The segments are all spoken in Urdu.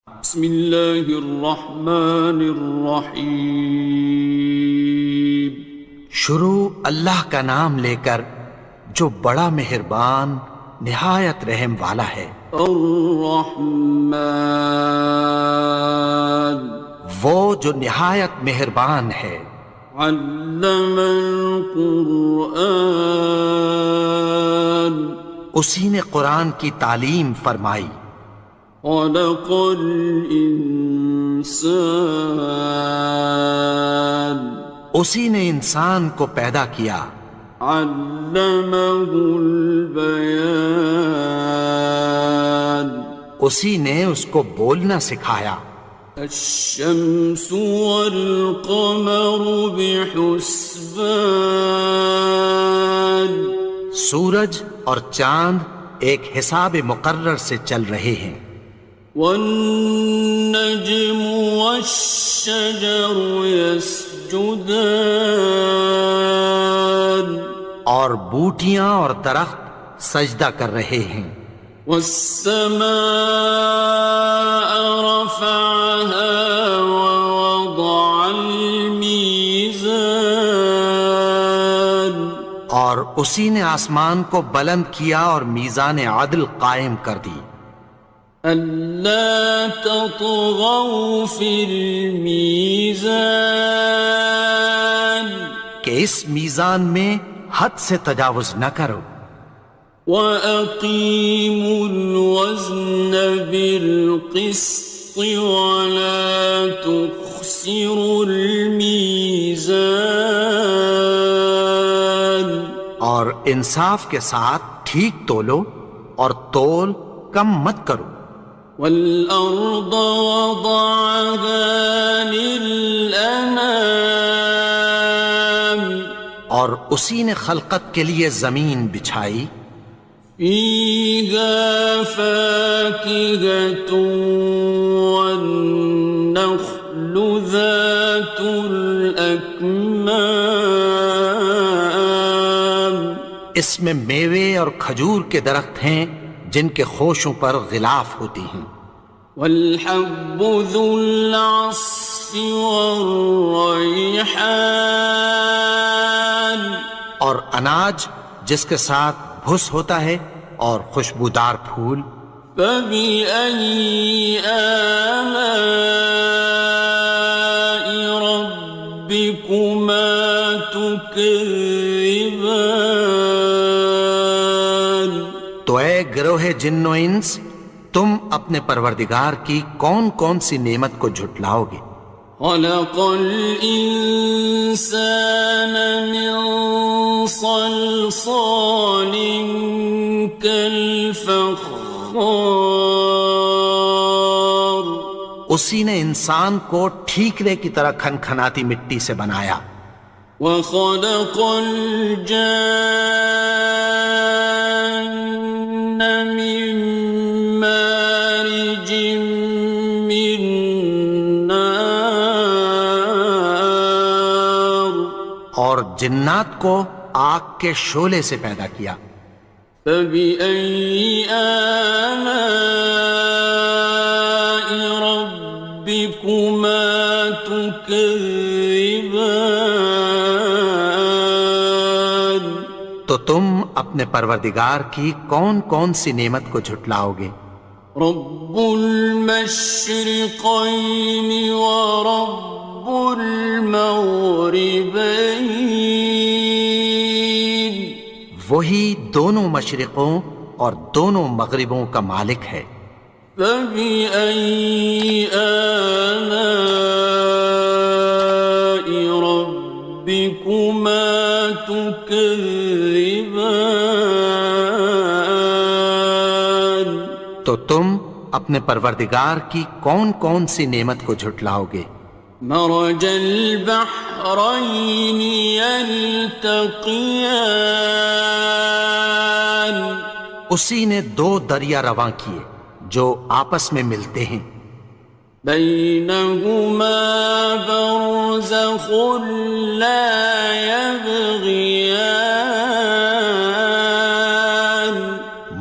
بسم اللہ الرحمن الرحیم۔ شروع اللہ کا نام لے کر جو بڑا مہربان نہایت رحم والا ہے۔ الرحمن، وہ جو نہایت مہربان ہے۔ علم القرآن، اسی نے قرآن کی تعلیم فرمائی۔ خلق الانسان، اسی نے انسان کو پیدا کیا۔ علمہ البیان، اسی نے اس کو بولنا سکھایا۔ الشمس والقمر بحسبان، سورج اور چاند ایک حساب مقرر سے چل رہے ہیں۔ والنجم والشجر يسجدان، اور بوٹیاں اور درخت سجدہ کر رہے ہیں۔ والسماء رفعها ووضع الميزان، اور اسی نے آسمان کو بلند کیا اور میزان عدل قائم کر دی۔ ألا تطغوا في الميزان، کہ اس میزان میں حد سے تجاوز نہ کرو۔ وَأَقِيمُوا الْوَزْنَ بِالْقِسْطِ وَلَا تُخْسِرُوا الْمِيزَانَ، اور انصاف کے ساتھ ٹھیک تولو اور تول کم مت کرو۔ وَالْأَرْضَ وَضَعَهَا لِلْأَنَامِ، اور اسی نے خلقت کے لیے زمین بچھائی۔ فِيهَا فَاكِهَةٌ وَالنَّخْلُ ذَاتُ الْأَكْمَامِ، اس میں میوے اور کھجور کے درخت ہیں جن کے خوشوں پر غلاف ہوتی ہیں۔ وَالْحَبُّ ذُو الْعَصْفِ وَالرَّيْحَانِ، اور اناج جس کے ساتھ بھس ہوتا ہے اور خوشبودار پھول۔ فَبِأَيِّ آلَاءِ رَبِّكُمَا تُكَذِّبَانِ، تو اے گروہ جن و انس، تم اپنے پروردگار کی کون کون سی نعمت کو جھٹلاؤ گے؟ خَلَقَ الْإِنسَانَ مِنْ صَلْصَالٍ كَالْفَخَّارِ، اسی نے انسان کو ٹھیکرے کی طرح کھنکھناتی مٹی سے بنایا۔ وَخَلَقَ الْجَانَّ مِن مَّارِجٍ مِّن نَّارٍ، اور جنات کو آگ کے شعلے سے پیدا کیا۔ فَبِأَيِّ آلَاءِ رَبِّكُمَا تُكَذِّبَانِ، تو تم اپنے پروردگار کی کون کون سی نعمت کو جھٹلاؤ گے؟ رب المشرقين ورب المغربين، وہی دونوں مشرقوں اور دونوں مغربوں کا مالک ہے۔ فبأي آلاء ربكما تكذبان، تو تم اپنے پروردگار کی کون کون سی نعمت کو جھٹلاؤ گے؟ مرج البحرين يلتقيان، اسی نے دو دریا رواں کیے جو آپس میں ملتے ہیں۔ بينهما برزخ لا يبغيان،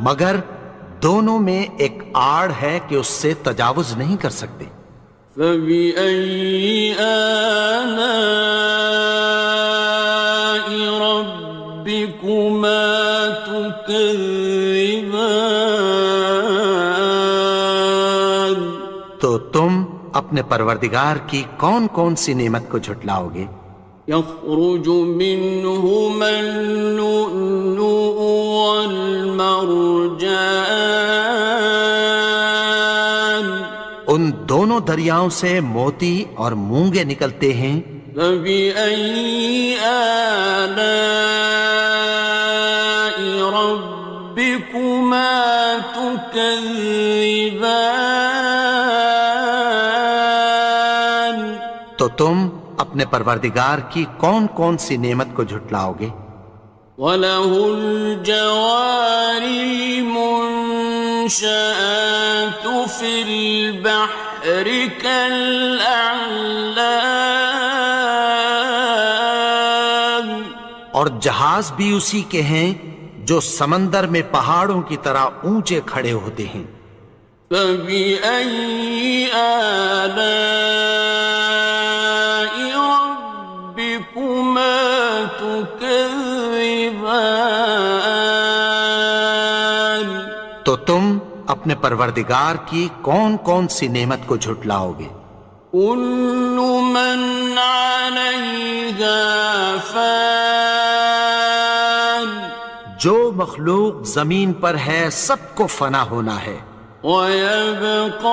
مگر دونوں میں ایک آڑ ہے کہ اس سے تجاوز نہیں کر سکتے۔ فبأي آلاء ربكما تكذبان؟ تو تم اپنے پروردگار کی کون کون سی نعمت کو جھٹلاؤ گے؟ يخرج منهما اللؤلؤ والمرجان ان دونوں دریاؤں سے موتی اور مونگے نکلتے ہیں۔ فبأي آلاء ربكما تكذبان؟ تو تم اپنے پروردگار کی کون کون سی نعمت کو جھٹلاؤ گے؟ وَلَهُ الْجَوَارِ الْمُنشَآتُ فِي الْبَحْرِ كَالْأَعْلَامِ، اور جہاز بھی اسی کے ہیں جو سمندر میں پہاڑوں کی طرح اونچے کھڑے ہوتے ہیں۔ فَبِأَيِّ آلَاءِ رَبِّكُمَا تُكَذِّبَانِ؟ تو تم اپنے پروردگار کی کون کون سی نعمت کو جھٹلاؤ گے؟ كُلُّ مَنْ عَلَيْهَا فَانٍ، جو مخلوق زمین پر ہے سب کو فنا ہونا ہے۔ وَيَبْقَى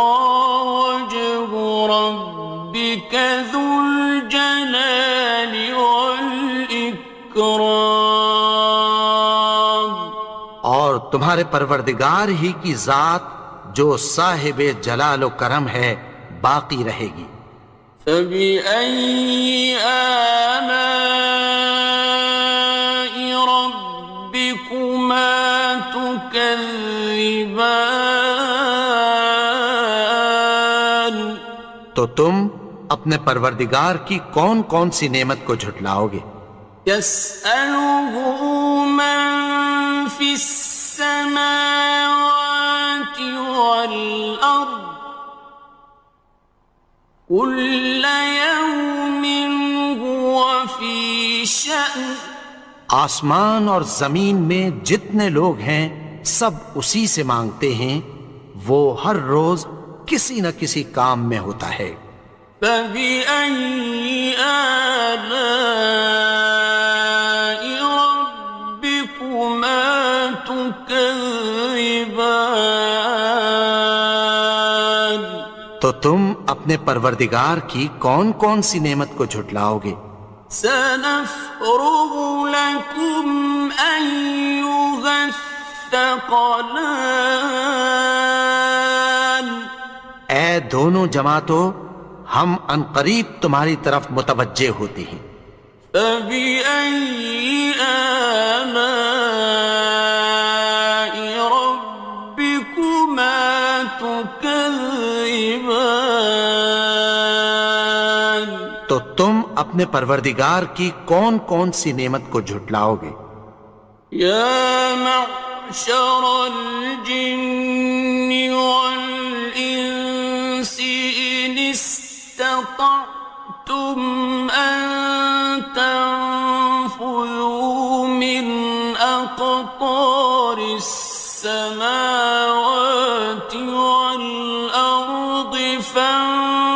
وَجْهُ رَبِّكَ ذُو الْجَلَالِ وَالْإِكْرَامِ، اور تمہارے پروردگار ہی کی ذات جو صاحب جلال و کرم ہے باقی رہے گی۔ فَبِأَيِّ آلَاءِ رَبِّكُمَا تُكَذِّبَانِ؟ تو تم اپنے پروردگار کی کون کون سی نعمت کو جھٹلاؤ گے؟ يَسْأَلُهُ مَن فِي السَّمَاوَاتِ وَالْأَرْضِ كُلَّ يَوْمٍ هُوَ فِي شَأْنٍ، آسمان اور زمین میں جتنے لوگ ہیں سب اسی سے مانگتے ہیں، وہ ہر روز کسی نہ کسی کام میں ہوتا ہے۔ فَبِأَيِّ آلَاءِ رَبِّكُمَا تُكَذِّبَانِ؟ تو تم اپنے پروردگار کی کون کون سی نعمت کو جھٹلاؤ گے؟ سَنَفْرُغُ لَكُمْ أَيُّهَ الثَّقَلَانِ؟ اے دونوں جماعتوں، ہم عنقریب تمہاری طرف متوجہ ہوتے ہیں۔ فَبِأَيِّ آلَاءِ رَبِّكُمَا تُكَذِّبَانِ؟ تو تم اپنے پروردگار کی کون کون سی نعمت کو جھٹلاؤ گے؟ يَا مَعْشَرَ الْجِنِّ وَالْإِنسِ إِنِ اسْتَطَعْتُمْ أَن تَنفُذُوا مِنْ أَقْطَارِ السَّمَاوَاتِ وَالْأَرْضِ فَانفُذُوا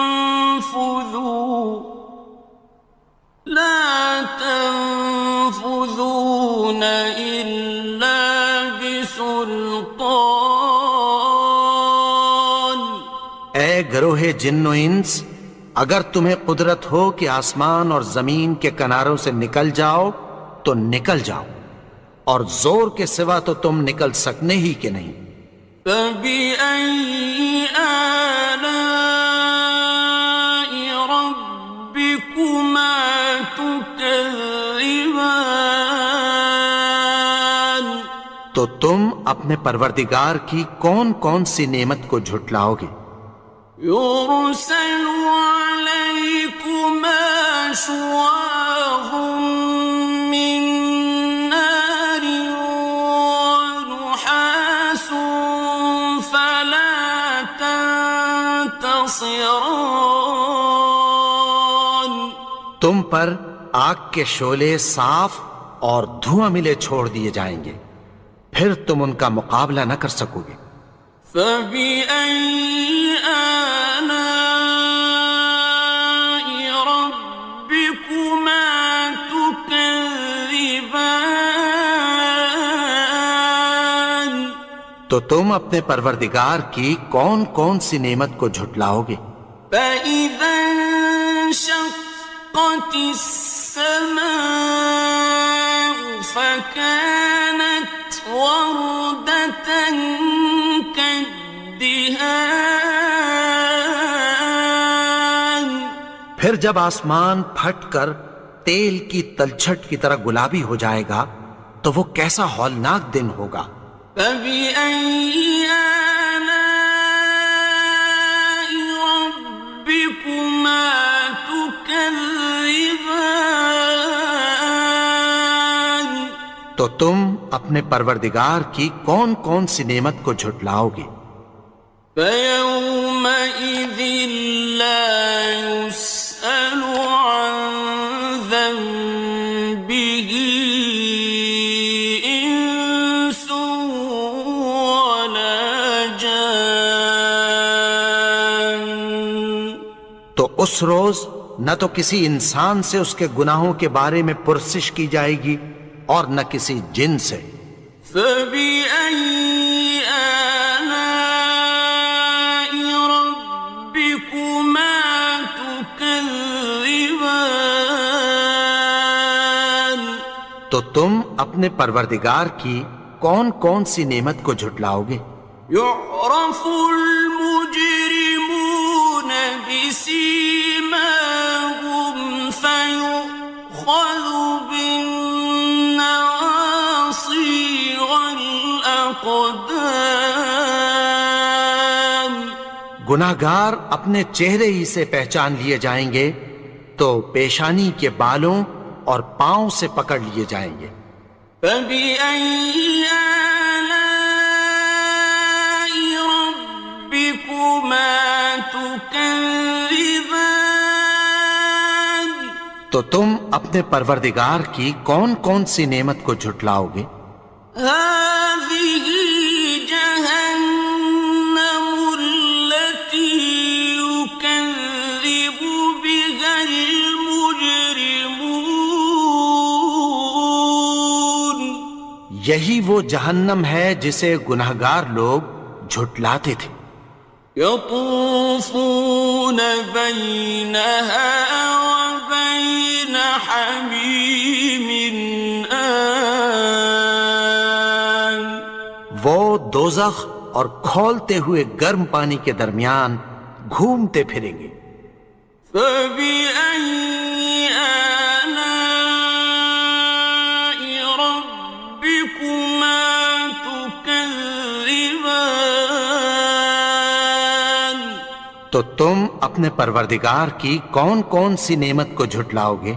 لَا تَنفُذُونَ إِلَّا بِسُلْطَانٍ۔ اے گروہ جن و انس، اگر تمہیں قدرت ہو کہ آسمان اور زمین کے کناروں سے نکل جاؤ تو نکل جاؤ، اور زور کے سوا تو تم نکل سکنے ہی کہ نہیں۔ فَبِأَيِّ آلَاءِ رَبِّكُمَا تُكَذِّبَانِ؟ تو تم اپنے پروردگار کی کون کون سی نعمت کو جھٹلاؤ گے؟ يُرْسَلُ عَلَيْكُمَا شُوَاظٌ مِّن نَّارٍ وَنُحَاسٌ خاصران. تم پر آگ کے شعلے صاف اور دھواں ملے چھوڑ دیے جائیں گے، پھر تم ان کا مقابلہ نہ کر سکو گے۔ فَبِأَيِّ آلَاءِ رَبِّكُمَا تُكَذِّبَانِ. تو تم اپنے پروردگار کی کون کون سی نعمت کو جھٹلاؤ گے؟ فَإِذَا انشَقَّتِ السَّمَاءُ فَكَانَتْ وَرْدَةً كَالدِّهَانِ. پھر جب آسمان پھٹ کر تیل کی تلچھٹ کی طرح گلابی ہو جائے گا تو وہ کیسا ہولناک دن ہوگا۔ فَبِأَيِّ آلَاءِ رَبِّكُمَا تُكَذِّبَانِ. تو تم اپنے پروردگار کی کون کون سی نعمت کو جھٹلاؤ گے؟ فَيَوْمَئِذٍ لَا يُسْأَلُ عَنْ ذَنبِهِ إِنسٌ وَلَا جَانٌ. تو اس روز نہ تو کسی انسان سے اس کے گناہوں کے بارے میں پرسش کی جائے گی اور نہ کسی جن سے۔ فَبِأَيِّ آلَاءِ رَبِّكُمَا تُكَذِّبَانِ. تو تم اپنے پروردگار کی کون کون سی نعمت کو جھٹلاؤ گے؟ يُعْرَفُ الْمُجْرِمُونَ بِسِيمَاهُمْ فَيُؤْخَذُ بِالنَّوَاصِي وَالْأَقْدَامِ. گناہگار اپنے چہرے ہی سے پہچان لیے جائیں گے تو پیشانی کے بالوں اور پاؤں سے پکڑ لیے جائیں گے۔ فَبِأَيِّ آلَاءِ رَبِّكُمَا تُكَذِّبَانِ. تو تم اپنے پروردگار کی کون کون سی نعمت کو جھٹلاؤ گے؟ هَٰذِهِ جَهَنَّمُ الَّتِي يُكَذِّبُ بِهَا الْمُجْرِمُونَ. یہی وہ جہنم ہے جسے گناہگار لوگ جھٹلاتے تھے۔ يَطُوفُونَ بَيْنَهَا وَبَيْنَ حَمِيمٍ آنٍ. وہ دوزخ اور کھولتے ہوئے گرم پانی کے درمیان گھومتے پھریں گے۔ فَبِأَيِّ آلَاءِ رَبِّكُمَا تُكَذِّبَانِ. تو تم اپنے پروردگار کی کون کون سی نعمت کو جھٹلاؤ گے؟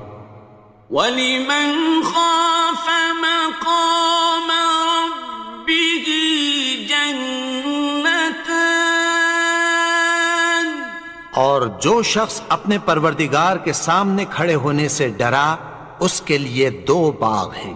وَلِمَنْ خَافَ مَقَامَ رَبِّهِ جَنَّتَانِ. اور جو شخص اپنے پروردگار کے سامنے کھڑے ہونے سے ڈرا اس کے لیے دو باغ ہیں۔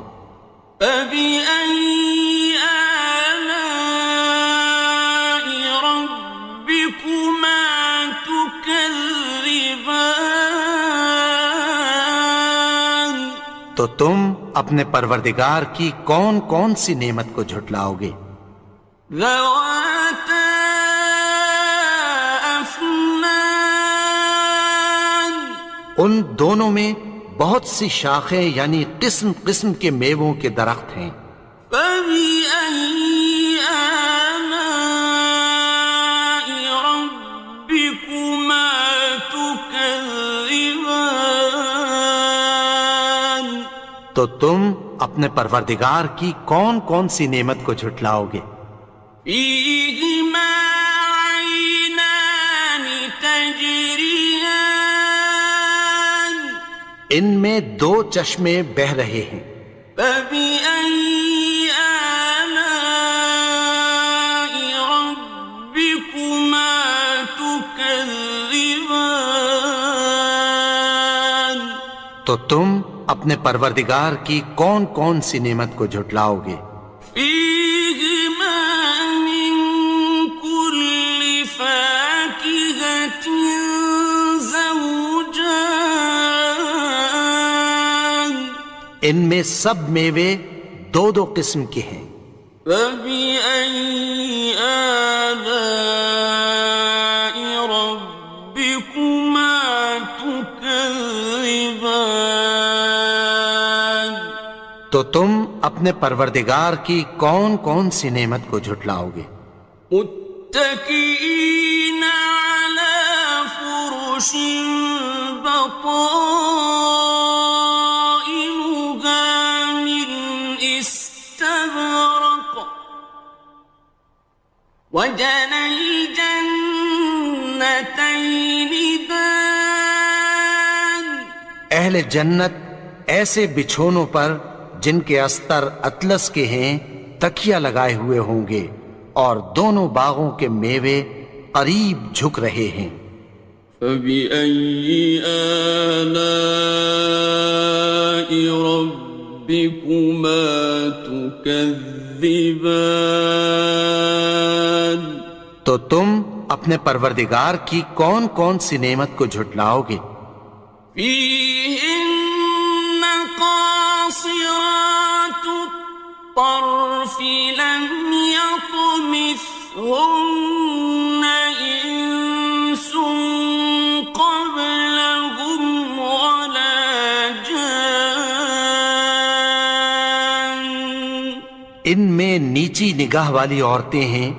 فَبِأَيِّ آلَاءِ رَبِّكُمَا تُكَذِّبَانِ. تو تم اپنے پروردگار کی کون کون سی نعمت کو جھٹلاؤ گے؟ ذَوَاتَا أَفْنَانٍ. ان دونوں میں بہت سی شاخیں یعنی قسم قسم کے میووں کے درخت ہیں۔ فَبِأَيِّ آلَاءِ رَبِّكُمَا تُكَذِّبَانِ. تو تم اپنے پروردگار کی کون کون سی نعمت کو جھٹلاؤ گے؟ فِيهِمَا عَيْنَانِ تَجْرِيَانِ. ان میں دو چشمے بہہ رہے ہیں۔ فَبِأَيِّ آلَاءِ رَبِّكُمَا تُكَذِّبَانِ. تكذبان تو تم اپنے پروردگار کی کون کون سی نعمت کو جھٹلاؤ گے؟ فيهما من كل فاكهة زوجان ان میں سب میوے دو دو قسم کے ہیں۔ فبأي آلاء ربكما تكذبان تو تم اپنے پروردگار کی کون کون سی نعمت کو جھٹلاؤ گے؟ متكئين على فرش بطائنها من استبرق وجنى الجنتين دان اہل جنت ایسے بچھونوں پر جن کے استر اطلس کے ہیں تکیہ لگائے ہوئے ہوں گے، اور دونوں باغوں کے میوے قریب جھک رہے ہیں۔ فبأي آلاء ربكما تكذبان تو تم اپنے پروردگار کی کون کون سی نعمت کو جھٹلاؤ گے؟ فيهن قاصرات الطرف لم يطمثهن إنس قبلهم ولا جان ان میں نیچی نگاہ والی عورتیں ہیں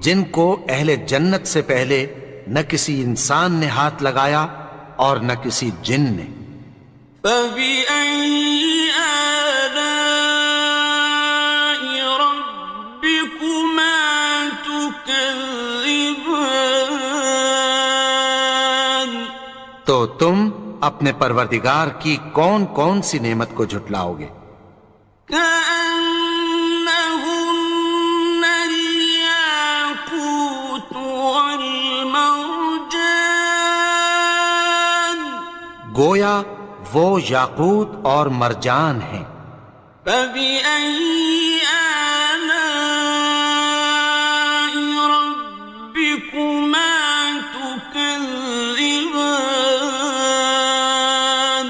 جن کو اہل جنت سے پہلے نہ کسی انسان نے ہاتھ لگایا اور نہ کسی جن نے۔ فبأي آلاء ربكما تكذبان تو تم اپنے پروردگار کی کون کون سی نعمت کو جھٹلاؤ گے؟ كأنهن الياقوت والمرجان گویا وہ یاقوت اور مرجان ہیں۔ فبأي آلاء ربكما تكذبان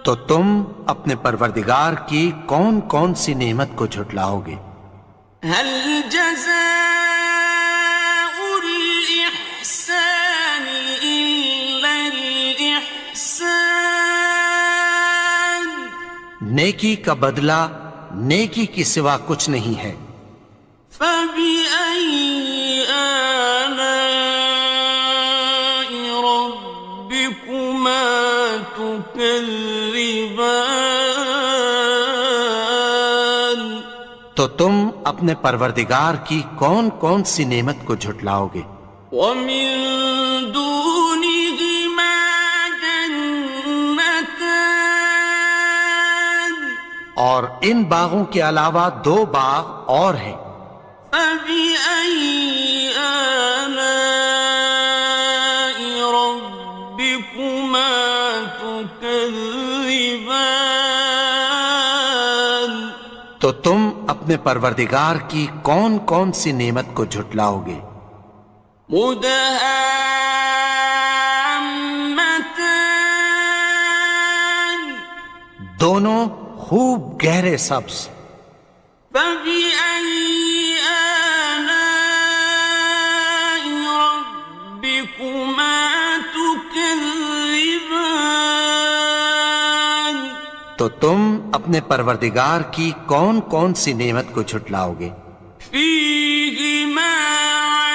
تو تم اپنے پروردگار کی کون کون سی نعمت کو جھٹلاؤ گے؟ هل جزاء الإحسان إلا الإحسان نیکی کا بدلہ نیکی کی سوا کچھ نہیں ہے۔ فبأي آلاء ربكما تكذبان تو تم اپنے پروردگار کی کون کون سی نعمت کو جھٹلاؤ گے؟ ومن دونهما جنتان اور ان باغوں کے علاوہ دو باغ اور ہیں۔ فبأي آلاء ربكما تكذبان تو تم اپنے پروردگار کی کون کون سی نعمت کو جھٹلاؤ گے؟ مدهامتان دونوں خوب گہرے سبز۔ فبأي آلاء ربكما تكذبان تو تم اپنے پروردگار کی کون کون سی نعمت کو جھٹلاؤ گے؟ فيهما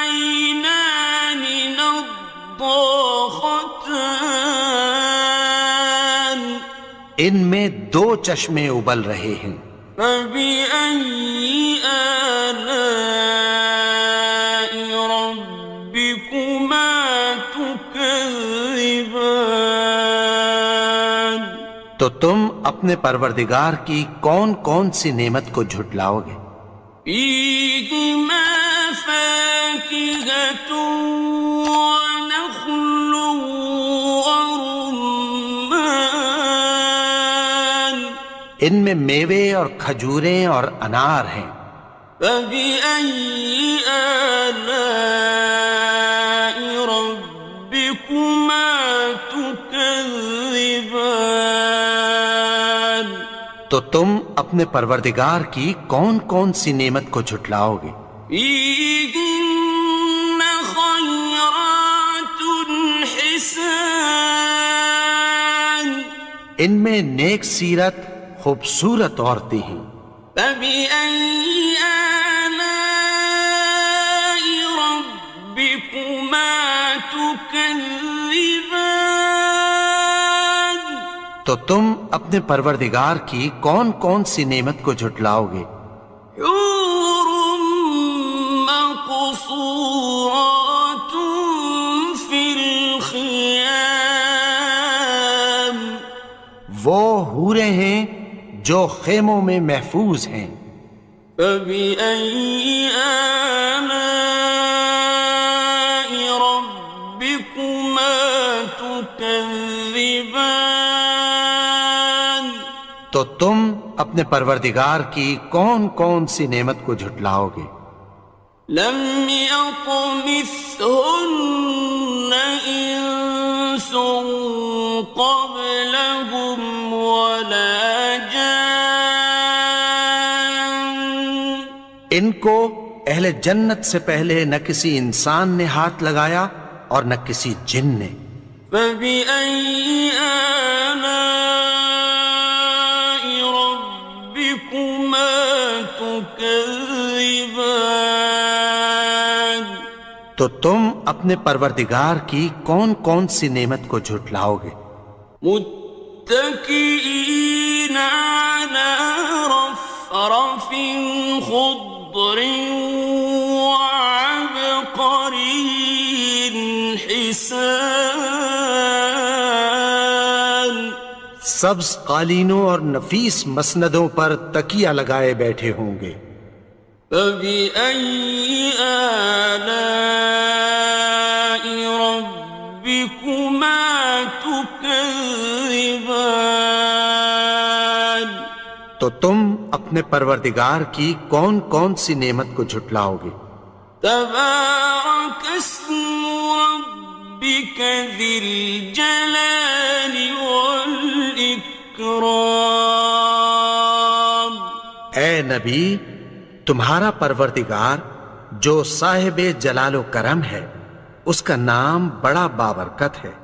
عينان نضاختان ان میں دو چشمے ابل رہے ہیں۔ فبأي آلاء ربكما تكذبان تو تم اپنے پروردگار کی کون کون سی نعمت کو جھٹلاؤ گے؟ فيهما فاكهة ونخل ان میں میوے اور کھجوریں اور انار ہیں۔ فبأي آلاء ربكما تكذبان؟ تو تم اپنے پروردگار کی کون کون سی نعمت کو جھٹلاؤ گے؟ فيهن خيرات حسان، ان میں نیک سیرت خوبصورت عورتیں ہیں۔ فبأي آلاء ربكما تكذبان؟ تو تم اپنے پروردگار کی کون کون سی نعمت کو جھٹلاؤ گے؟ حور مقصورات في الخيام، وہ حوریں ہیں جو خیموں میں محفوظ ہیں۔ فبأي آلاء ربكما تكذبان؟ تو تم اپنے پروردگار کی کون کون سی نعمت کو جھٹلاؤ گے؟ لم يطمثهن إنس قبلهم ولا جان، ان کو اہل جنت سے پہلے نہ کسی انسان نے ہاتھ لگایا اور نہ کسی جن نے۔ فبأي آلاء ربكما تكذبان؟ تو تم اپنے پروردگار کی کون کون سی نعمت کو جھٹلاؤ گے؟ متكئين على رفرف خضر وعبقري حسان، سبز قالینوں اور نفیس مسندوں پر تکیہ لگائے بیٹھے ہوں گے۔ فبأي آلاء ربكما تكذبان؟ تو تم اپنے پروردگار کی کون کون سی نعمت کو جھٹلاؤ گے؟ تبارك اسم ربك ذي الجلال والإكرام۔ اے نبی، تمہارا پروردگار جو صاحب جلال و کرم ہے، اس کا نام بڑا بابرکت ہے۔